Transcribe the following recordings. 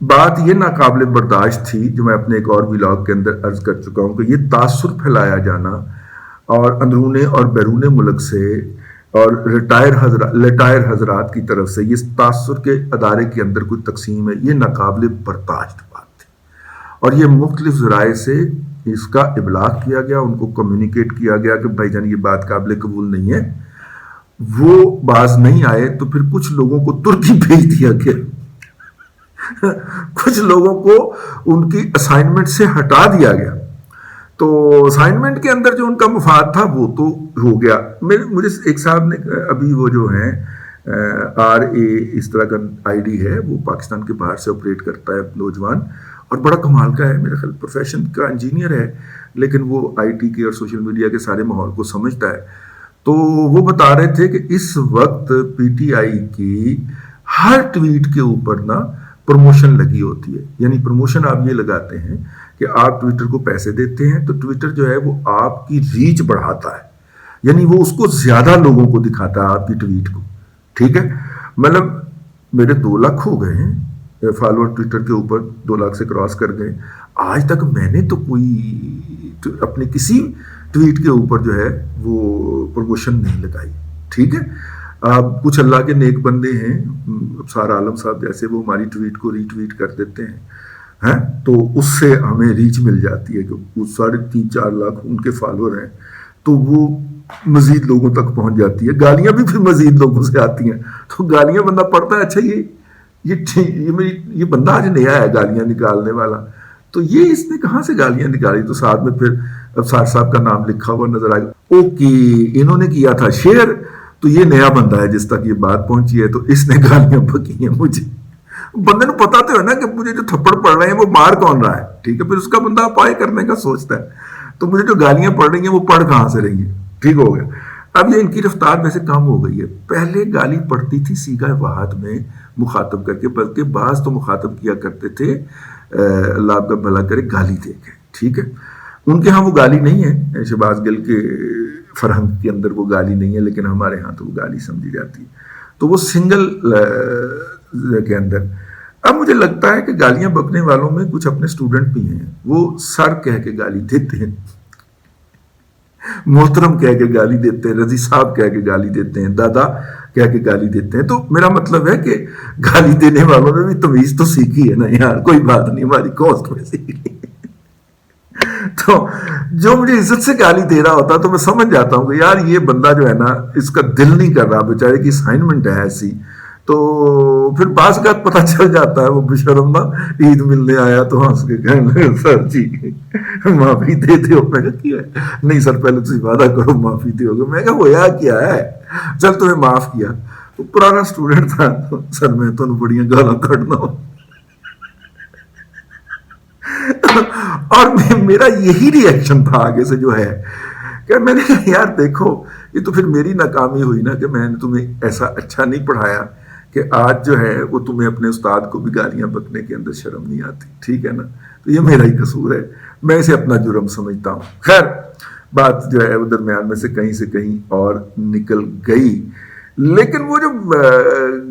بات یہ ناقابل برداشت تھی جو میں اپنے ایک اور ولاگ کے اندر عرض کر چکا ہوں کہ یہ تاثر پھیلایا جانا اور اندرون اور بیرون ملک سے اور لٹائر حضرات کی طرف سے یہ تاثر کے ادارے کے اندر کوئی تقسیم ہے، یہ ناقابل برداشت بات تھی، اور یہ مختلف ذرائع سے اس کا ابلاغ کیا گیا، ان کو کمیونیکیٹ کیا گیا کہ بھائی جان یہ بات قابل قبول نہیں ہے۔ وہ باز نہیں آئے تو پھر کچھ لوگوں کو ترکی بھیج دیا گیا، کچھ لوگوں کو ان کی اسائنمنٹ سے ہٹا دیا گیا۔ تو اسائنمنٹ کے اندر جو ان کا مفاد تھا وہ تو ہو گیا۔ مجھے ایک صاحب نے ابھی وہ جو ہیں RA اس طرح کا ID ہے، وہ پاکستان کے باہر سے آپریٹ کرتا ہے نوجوان، اور بڑا کمال کا ہے، میرے خیال پروفیشن کا انجینئر ہے، لیکن وہ IT کے اور سوشل میڈیا کے سارے ماحول کو سمجھتا ہے۔ تو وہ بتا رہے تھے کہ اس وقت PTI کی ہر ٹویٹ کے اوپر نا پروموشن لگی ہوتی ہے، یعنی پروموشن آپ یہ لگاتے ہیں کہ آپ ٹویٹر کو پیسے دیتے ہیں تو ٹویٹر جو ہے وہ آپ کی ریچ بڑھاتا ہے، یعنی وہ اس کو زیادہ لوگوں کو دکھاتا ہے آپ کی ٹویٹ کو، ٹھیک ہے۔ مطلب میرے 2 لاکھ ہو گئے ہیں فالوور ٹویٹر کے اوپر، 2 لاکھ سے کراس کر گئے۔ آج تک میں نے تو کوئی اپنے کسی ٹویٹ کے اوپر جو ہے وہ پروموشن نہیں لگائی، ٹھیک ہے۔ آپ کچھ اللہ کے نیک بندے ہیں، ابصار عالم صاحب جیسے، وہ ہماری ٹویٹ کو ری ٹویٹ کر دیتے ہیں، تو اس سے ہمیں ریچ مل جاتی ہے کہ وہ 3.5-4 لاکھ ان کے فالوور ہیں، تو وہ مزید لوگوں تک پہنچ جاتی ہے۔ گالیاں بھی پھر مزید لوگوں سے آتی ہیں، تو گالیاں بندہ پڑھتا ہے، اچھا یہ بندہ آج نیا ہے گالیاں نکالنے والا، تو یہ اس نے کہاں سے گالیاں نکالی؟ تو ساتھ میں پھر ابصار صاحب کا نام لکھا ہوا نظر آئے گا، اوکے انہوں نے کیا تھا شیئر، تو یہ نیا بندہ ہے جس تک یہ بات پہنچی ہے، تو اس نے گالیاں بکی ہیں مجھے۔ بندے کو پتا تو ہے نا کہ مجھے جو تھپڑ پڑ رہے ہیں وہ مار کون رہا ہے، ٹھیک ہے، پھر اس کا بندہ اپائے کرنے کا سوچتا ہے، تو مجھے جو گالیاں پڑ رہی ہیں وہ پڑھ کہاں سے رہی ہیں، ٹھیک ہو گیا۔ اب یہ ان کی رفتار ویسے کم ہو گئی ہے، پہلے گالی پڑتی تھی صیغہ واحد میں مخاطب کر کے، بلکہ بعض تو مخاطب کیا کرتے تھے اللہ آپ کا بھلا کرے گالی دے کے، ٹھیک ہے۔ ان کے ہاں وہ گالی نہیں ہے، شہباز گل کے فرہنگ کے اندر وہ گالی نہیں ہے، لیکن ہمارے ہاں تو وہ گالی سمجھی جاتی ہے، تو وہ سنگل کے اندر۔ اب مجھے لگتا ہے کہ گالیاں بکنے والوں میں کچھ اپنے اسٹوڈنٹ بھی ہیں، وہ سر کہہ کے گالی دیتے ہیں، محترم کہہ کے گالی دیتے ہیں، رضی صاحب کہہ کے گالی دیتے ہیں، دادا کہہ کے گالی دیتے ہیں۔ تو میرا مطلب ہے کہ گالی دینے والوں نے بھی تمیز تو سیکھی ہے نا یار، کوئی بات نہیں، ہماری کوسٹ میں سیکھی۔ تو جو مجھے عزت سے گالی دے رہا ہوتا تو میں سمجھ جاتا ہوں کہ یار یہ بندہ جو ہے نا اس کا دل نہیں کر رہا، بیچارے کی اسائنمنٹ ہے ایسی، تو پھر بعض کا پتہ چل جاتا ہے وہ بشرم نا عید ملنے آیا تو ہنس کے کہنے لگے سر جی معافی دے دو۔ میں کہا کیا ہے؟ نہیں سر پہلے تم وعدہ کرو معافی دے گے۔ میں کہا ہوا کیا ہے؟ چل تمہیں معاف کیا، وہ پرانا اسٹوڈنٹ تھا، سر میں تو بڑیاں گالاں کھڑنا ہوں۔ اور میرا یہی ری ایکشن تھا آگے سے جو ہے کہ میں نے کہا یار دیکھو یہ تو پھر میری ناکامی ہوئی نا کہ میں نے تمہیں ایسا اچھا نہیں پڑھایا کہ آج جو ہے وہ تمہیں اپنے استاد کو بھی گالیاں بکنے کے اندر شرم نہیں آتی، ٹھیک ہے نا، تو یہ میرا ہی قصور ہے، میں اسے اپنا جرم سمجھتا ہوں۔ خیر بات جو ہے وہ درمیان میں سے کہیں اور نکل گئی، لیکن وہ جو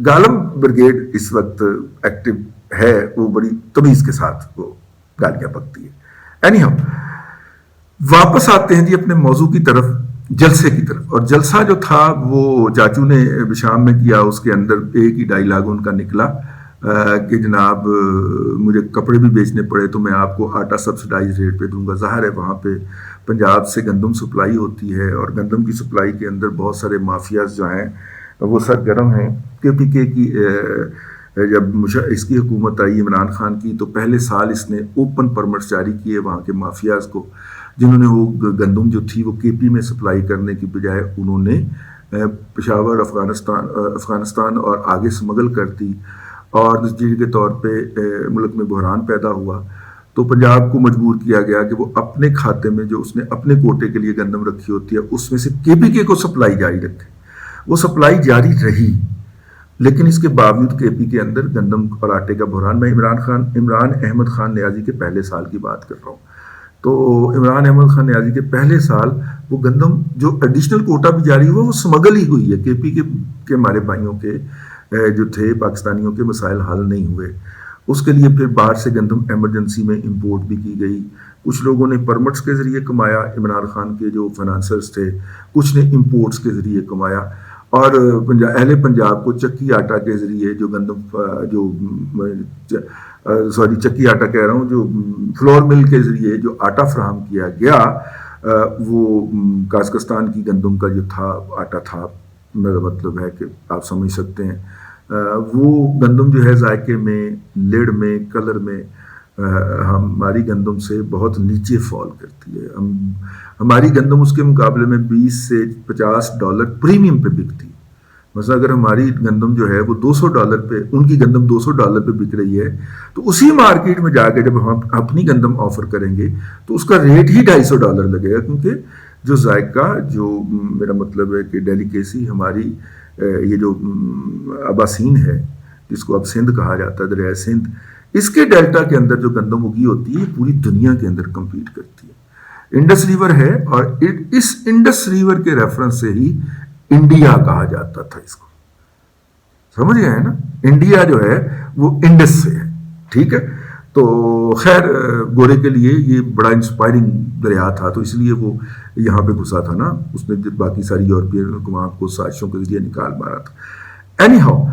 گالم بریگیڈ اس وقت ایکٹیو ہے وہ بڑی تمیز کے ساتھ وہ گالیاں بکتی ہے۔ اینی ہاؤ واپس آتے ہیں جی اپنے موضوع کی طرف، جلسے کی طرف۔ اور جلسہ جو تھا وہ چاچو نے بشام میں کیا، اس کے اندر ایک ہی ڈائیلاگ ان کا نکلا کہ جناب مجھے کپڑے بھی بیچنے پڑے تو میں آپ کو آٹا سبسڈائز ریٹ پہ دوں گا۔ ظاہر ہے وہاں پہ پنجاب سے گندم سپلائی ہوتی ہے اور گندم کی سپلائی کے اندر بہت سارے مافیاز جو ہیں وہ سرگرم ہیں۔ KPK کی جب اس کی حکومت آئی عمران خان کی تو پہلے سال اس نے اوپن پرمٹس جاری کیے وہاں کے مافیاز کو، جنہوں نے وہ گندم جو تھی وہ KP میں سپلائی کرنے کی بجائے انہوں نے پشاور افغانستان اور آگے سمگل کر دی، اور نتیجے کے طور پہ ملک میں بحران پیدا ہوا۔ تو پنجاب کو مجبور کیا گیا کہ وہ اپنے کھاتے میں جو اس نے اپنے کوٹے کے لیے گندم رکھی ہوتی ہے اس میں سے KPK کو سپلائی جاری رکھے۔ وہ سپلائی جاری رہی، لیکن اس کے باوجود KP کے اندر گندم اور آٹے کا بحران۔ میں عمران احمد خان نیازی کے پہلے سال کی بات کر رہا ہوں۔ تو عمران احمد خان نیازی کے پہلے سال وہ گندم جو ایڈیشنل کوٹا بھی جاری ہوا وہ سمگل ہی ہوئی ہے، KP کے ہمارے بھائیوں کے جو تھے پاکستانیوں کے مسائل حل نہیں ہوئے، اس کے لیے پھر باہر سے گندم ایمرجنسی میں امپورٹ بھی کی گئی. کچھ لوگوں نے پرمٹس کے ذریعے کمایا، عمران خان کے جو فائنانسرز تھے، کچھ نے امپورٹس کے ذریعے کمایا، اور اہل پنجاب کو چکی آٹا کے ذریعے جو گندم چکی آٹا کہہ رہا ہوں، جو فلور مل کے ذریعے جو آٹا فراہم کیا گیا، وہ کازکستان کی گندم کا جو تھا آٹا تھا. میرا مطلب ہے کہ آپ سمجھ سکتے ہیں وہ گندم جو ہے ذائقے میں، لڑ میں، کلر میں ہماری گندم سے بہت نیچے فال کرتی ہے. ہماری گندم اس کے مقابلے میں $20 سے $50 پریمیم پہ بکتی ہے. مثلا اگر ہماری گندم جو ہے وہ $200 پہ، ان کی گندم $200 پہ بک رہی ہے، تو اسی مارکیٹ میں جا کے جب ہم اپنی گندم آفر کریں گے تو اس کا ریٹ ہی $250 لگے گا، کیونکہ جو ذائقہ، جو میرا مطلب ہے کہ ڈیلیکیسی ہماری یہ جو اباسین ہے، جس کو اب سندھ کہا جاتا ہے، دریائے سندھ، اس کے ڈیلٹا کے اندر جو گندم اگی ہوتی ہے پوری دنیا کے اندر کمپیٹ کرتی ہے. انڈس ریور ہے، اور اس انڈس ریور کے ریفرنس سے ہی انڈیا کہا جاتا تھا. اس کو سمجھ گئے ہیں نا؟ انڈیا جو ہے وہ انڈس سے ہے. ٹھیک ہے، تو خیر گورے کے لیے یہ بڑا انسپائرنگ دریا تھا، تو اس لیے وہ یہاں پہ گھسا تھا نا، اس نے باقی ساری یورپین حکومت کو سازشوں کے ذریعے نکال مارا تھا. اینی ہاؤ،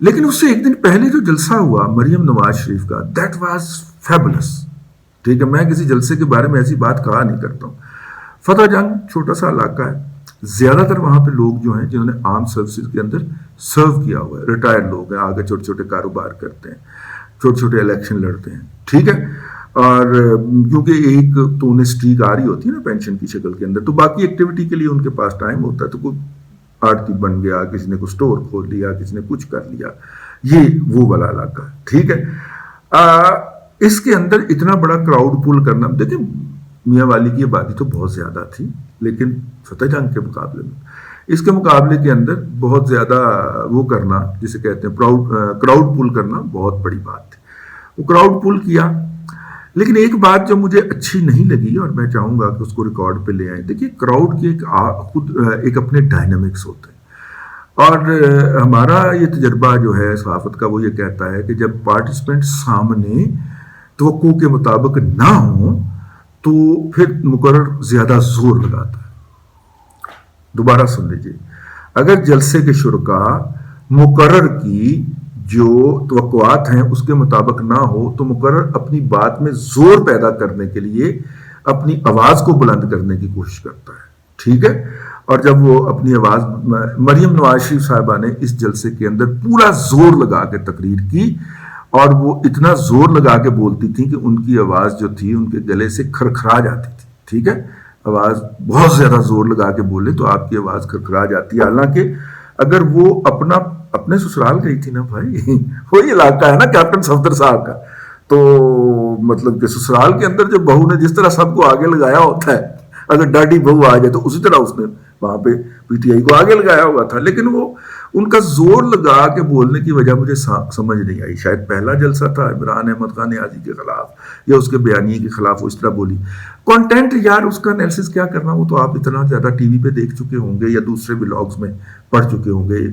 لیکن اس سے ایک دن پہلے جو جلسہ ہوا مریم نواز شریف کا، دیٹ واز فیبولس. ٹھیک ہے، میں کسی جلسے کے بارے میں ایسی بات کہا نہیں کرتا ہوں. فتح جنگ چھوٹا سا علاقہ ہے، زیادہ تر وہاں پہ لوگ جو ہیں جنہوں نے عام سروسز کے اندر سرو کیا ہوا ہے، ریٹائرڈ لوگ ہیں، آگے چھوٹے چھوٹے کاروبار کرتے ہیں، چھوٹے چھوٹے الیکشن لڑتے ہیں. ٹھیک ہے، اور کیونکہ ایک تو انہیں اسٹریک آ رہی ہوتی ہے نا پینشن کی شکل کے اندر، تو باقی ایکٹیویٹی کے لیے ان کے پاس ٹائم ہوتا ہے. تو کوئی آڑتی بن گیا، کسی نے کوئی اسٹور کھول لیا، کسی نے کچھ کر لیا، یہ وہ والا علاقہ ہے. ٹھیک ہے، اس کے اندر اتنا بڑا کراؤڈ پول کرنا، دیکھیں میاں والی کی آبادی تو بہت زیادہ تھی، لیکن فتح جنگ کے مقابلے میں اس کے مقابلے کے اندر بہت زیادہ وہ کرنا، جسے کہتے ہیں کراؤڈ پول کرنا، بہت بڑی بات تھی. وہ کراؤڈ پول کیا، لیکن ایک بات جو مجھے اچھی نہیں لگی اور میں چاہوں گا کہ اس کو ریکارڈ پہ لے آئیں. دیکھیے کراؤڈ کے خود ایک اپنے ڈائنامکس ہوتے ہیں، اور ہمارا یہ تجربہ جو ہے صحافت کا وہ یہ کہتا ہے کہ جب پارٹیسپینٹ سامنے توقع کے مطابق نہ ہوں تو پھر مقرر زیادہ زور لگاتا ہے. دوبارہ سن لیجیے، اگر جلسے کے شرکاء مقرر کی جو توقعات ہیں اس کے مطابق نہ ہو تو مقرر اپنی بات میں زور پیدا کرنے کے لیے اپنی آواز کو بلند کرنے کی کوشش کرتا ہے. ٹھیک ہے، اور جب وہ اپنی آواز، مریم نواز شریف صاحبہ نے اس جلسے کے اندر پورا زور لگا کے تقریر کی، اور وہ اتنا زور لگا کے بولتی تھی کہ ان کی آواز جو تھی ان کے گلے سے کھرکھرا جاتی تھی. ٹھیک ہے، آواز بہت زیادہ زور لگا کے بولے تو آپ کی آواز کھرکھرا جاتی ہے. حالانکہ اگر وہ اپنے سسرال گئی تھی نا بھائی، وہی علاقہ ہے نا کیپٹن صفدر صاحب کا، تو مطلب کہ سسرال کے اندر جو بہو نے جس طرح سب کو آگے لگایا ہوتا ہے، اگر ڈاڈی بہو آ جائے تو اسی طرح اس نے وہاں پہ پی ٹی آئی کو آگے لگایا ہوا تھا. لیکن وہ ان کا زور لگا کے بولنے کی وجہ مجھے سمجھ نہیں آئی. شاید پہلا جلسہ تھا عمران احمد خان نیازی کے خلاف یا اس کے بیانیے کے خلاف، وہ اس طرح بولی. کانٹینٹ یار اس کا انالیسس کیا کرنا، وہ تو آپ اتنا زیادہ ٹی وی پہ دیکھ چکے ہوں گے یا دوسرے بلاگز میں پڑھ چکے ہوں گے.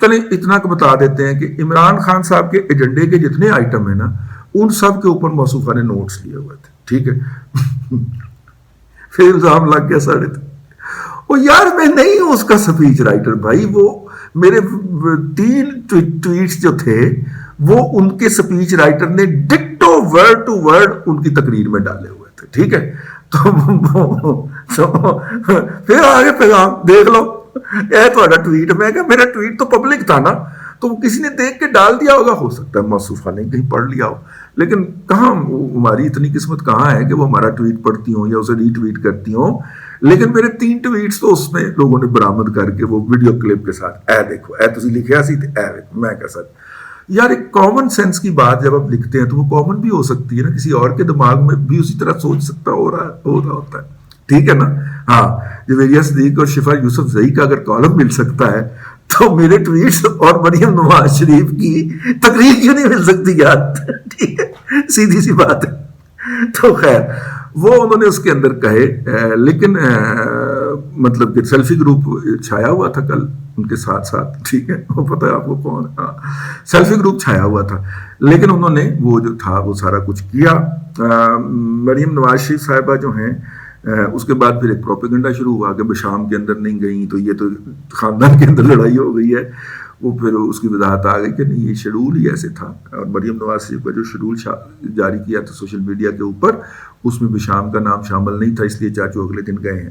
چلیں اتنا کو بتا دیتے ہیں کہ عمران خان صاحب کے ایجنڈے کے جتنے آئٹم ہیں نا، ان سب کے اوپر موصوفہ نے نوٹس لیے ہوئے تھے. ٹھیک ہے، پھر الزام لگ گیا ساڑھے تھے. وہ یار میں نہیں ہوں اس کا سپیچ رائٹر بھائی، وہ میرے 3 ٹویٹس جو تھے وہ ان کے سپیچ رائٹر نے ڈکٹو ورڈ ٹو ورڈ ان کی تقریر میں ڈالے ہوئے تھے. ٹھیک ہے، تو پھر آگے پیغام دیکھ لو، اے تھوڑا ٹویٹ، میں کہا میرا ٹویٹ تو پبلک تھا نا، تو کسی نے دیکھ کے ڈال دیا ہوگا، ہو سکتا ہے موصوفہ نے کہیں پڑھ لیا ہو. لیکن کہاں ہماری اتنی قسمت کہاں ہے کہ وہ ہمارا ٹویٹ پڑھتی ہوں یا اسے ری ٹویٹ کرتی ہوں. لیکن میرے 3 ٹویٹس تو اس میں لوگوں نے برآمد کر کے وہ ویڈیو کلپ کے ساتھ، اے دیکھو، اے تسی لکھیا سی تے اے دیکھو. میں کہا سر یار ایک کامن سینس کی بات جب آپ لکھتے ہیں تو وہ کامن بھی ہو سکتی ہے نا، کسی اور کے دماغ میں بھی اسی طرح سوچ سکتا ہو رہا ہوتا ہے. ٹھیک ہے نا؟ ہاں، جویریہ صدیق اور شفا یوسف زئی کا اگر کالم مل سکتا ہے تو میرے ٹویٹس اور مریم نواز شریف کی تقریر کیوں نہیں مل سکتی یار؟ ٹھیک ہے، سیدھی سی بات ہے. تو خیر وہ انہوں نے اس کے اندر کہے، لیکن مطلب کہ سیلفی گروپ چھایا ہوا تھا کل ان کے ساتھ ساتھ، ٹھیک ہے، وہ پتہ ہے آپ کو کون، سیلفی گروپ چھایا ہوا تھا، لیکن انہوں نے وہ جو تھا وہ سارا کچھ کیا۔ مریم نواز شریف صاحبہ جو ہیں اس کے بعد پھر ایک پروپیگنڈا شروع ہوا کہ بشام کے اندر نہیں گئیں تو یہ تو خاندان کے اندر لڑائی ہو گئی ہے، وہ پھر اس کی وضاحت آ گئی کہ نہیں یہ شیڈول ہی ایسے تھا، اور مریم نواز شریف کا جو شیڈول جاری کیا تھا سوشل میڈیا کے اوپر اس میں بشام کا نام شامل نہیں تھا، اس لیے چاچو اگلے دن گئے ہیں۔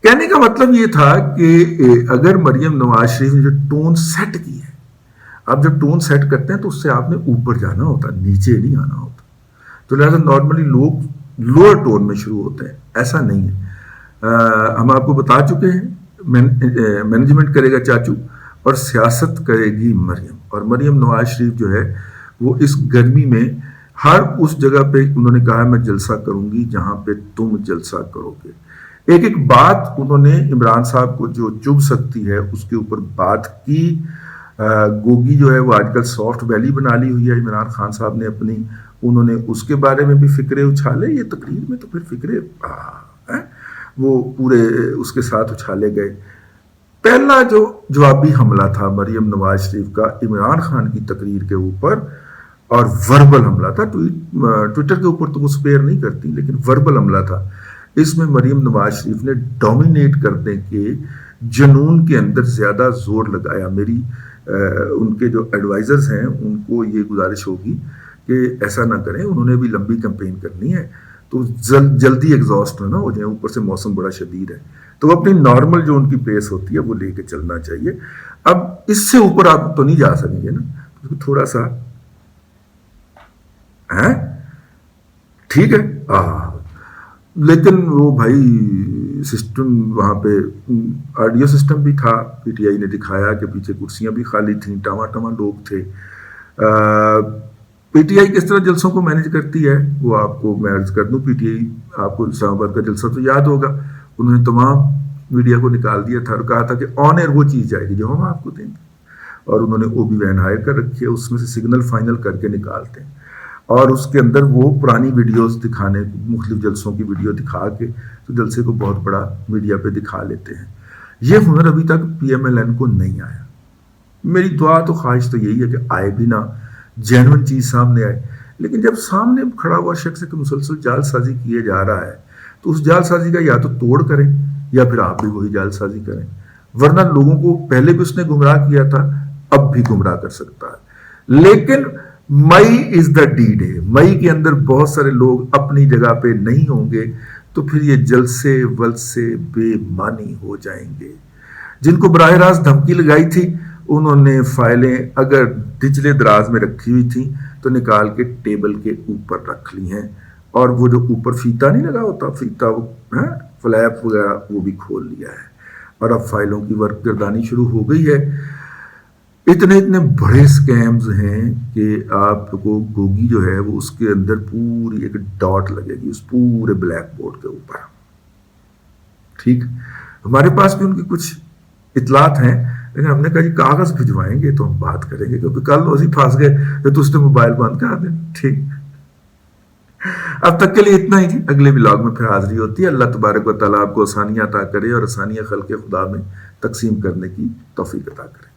کہنے کا مطلب یہ تھا کہ اگر مریم نواز شریف نے جو ٹون سیٹ کی ہے، آپ جب ٹون سیٹ کرتے ہیں تو اس سے آپ نے اوپر جانا ہوتا، نیچے نہیں آنا ہوتا، تو لہٰذا نارملی لوگ لوور ٹون میں شروع ہوتے ہیں، ایسا نہیں ہے۔ ہم آپ کو بتا چکے ہیں مینجمنٹ کرے گا چاچو اور سیاست کرے گی مریم، اور مریم نواز شریف جو ہے وہ اس گرمی میں ہر اس جگہ پہ انہوں نے کہا میں جلسہ کروں گی جہاں پہ تم جلسہ کرو گے۔ ایک ایک بات انہوں نے عمران صاحب کو جو چبھ سکتی ہے اس کے اوپر بات کی۔ گوگی جو ہے وہ آج کل سافٹ ویلی بنا لی ہوئی ہے عمران خان صاحب نے اپنی، انہوں نے اس کے بارے میں بھی فکرے اچھالے، یہ تقریر میں تو پھر فکرے وہ پورے اس کے ساتھ اچھالے گئے۔ پہلا جو جوابی حملہ تھا مریم نواز شریف کا عمران خان کی تقریر کے اوپر، اور وربل حملہ تھا، ٹویٹر کے اوپر تو وہ سپیئر نہیں کرتی لیکن وربل حملہ تھا، اس میں مریم نواز شریف نے ڈومینیٹ کرنے کے جنون کے اندر زیادہ زور لگایا۔ میری ان کے جو ایڈوائزرز ہیں ان کو یہ گزارش ہوگی کہ ایسا نہ کریں، انہوں نے بھی لمبی کمپین کرنی ہے تو جلدی ایگزاسٹ نہ ہو جائیں، اوپر سے موسم بڑا شدید ہے، تو اپنی نارمل جو ان کی پیس ہوتی ہے وہ لے کے چلنا چاہیے۔ اب اس سے اوپر آپ تو نہیں جا سکیں گے نا، تھوڑا سا ٹھیک ہے، لیکن وہ بھائی سسٹم وہاں پہ آڈیو سسٹم بھی تھا، پی ٹی آئی نے دکھایا کہ پیچھے کرسیاں بھی خالی تھیں، ٹما لوگ تھے۔ پی ٹی آئی کس طرح جلسوں کو مینج کرتی ہے وہ آپ کو میں عرض کر دوں۔ پی ٹی آئی آپ کو اسلام آباد کا جلسہ تو یاد ہوگا، انہوں نے تمام میڈیا کو نکال دیا تھا اور کہا تھا کہ آن ایئر وہ چیز جائے گی جو ہم آپ کو دیں گے، اور انہوں نے او بی وین ہائر کر رکھی ہے، اس میں سے سگنل فائنل کر کے نکالتے ہیں، اور اس کے اندر وہ پرانی ویڈیوز دکھانے، مختلف جلسوں کی ویڈیو دکھا کے تو جلسے کو بہت بڑا میڈیا پہ دکھا لیتے ہیں۔ یہ ہنر ابھی تک پی ایم ایل این کو نہیں آیا۔ میری دعا تو خواہش تو یہی ہے کہ آئے بھی نہ، جینوئن چیز سامنے آئے، لیکن جب سامنے کھڑا ہوا شخص ہے کہ مسلسل جال سازی کیے جا رہا ہے تو اس جال سازی کا یا تو توڑ کریں یا پھر آپ بھی وہی جال سازی کریں، ورنہ لوگوں کو پہلے بھی اس نے گمراہ کیا تھا، اب بھی گمراہ کر سکتا ہے۔ لیکن مئی از دا ڈی ڈے، مئی کے اندر بہت سارے لوگ اپنی جگہ پہ نہیں ہوں گے تو پھر یہ جلسے ولسے بے معنی ہو جائیں گے۔ جن کو براہ راست دھمکی لگائی تھی انہوں نے فائلیں اگر نچلے دراز میں رکھی ہوئی تھیں تو نکال کے ٹیبل کے اوپر رکھ لی ہیں، اور وہ جو اوپر فیتا نہیں لگا ہوتا، فیتا فلیپ وغیرہ وہ بھی کھول لیا ہے، اور اب فائلوں کی ورک گردانی شروع ہو گئی ہے۔ اتنے بڑے سکیمز ہیں کہ آپ کو گوگی جو ہے وہ اس کے اندر پوری ایک ڈاٹ لگے گی اس پورے بلیک بورڈ کے اوپر، ٹھیک۔ ہمارے پاس بھی ان کی کچھ اطلاعات ہیں، لیکن ہم نے کہا جی کاغذ بھجوائیں گے تو ہم بات کریں گے، کیونکہ کل اسی پھنس گئے تو اس نے موبائل بند کرا دیں، ٹھیک۔ اب تک کے لیے اتنا ہی، اگلے ولاگ میں پھر حاضری ہوتی ہے۔ اللہ تبارک و تعالیٰ آپ کو آسانیاں عطا کرے اور آسانیاں خلق خدا میں تقسیم کرنے کی توفیق عطا کرے۔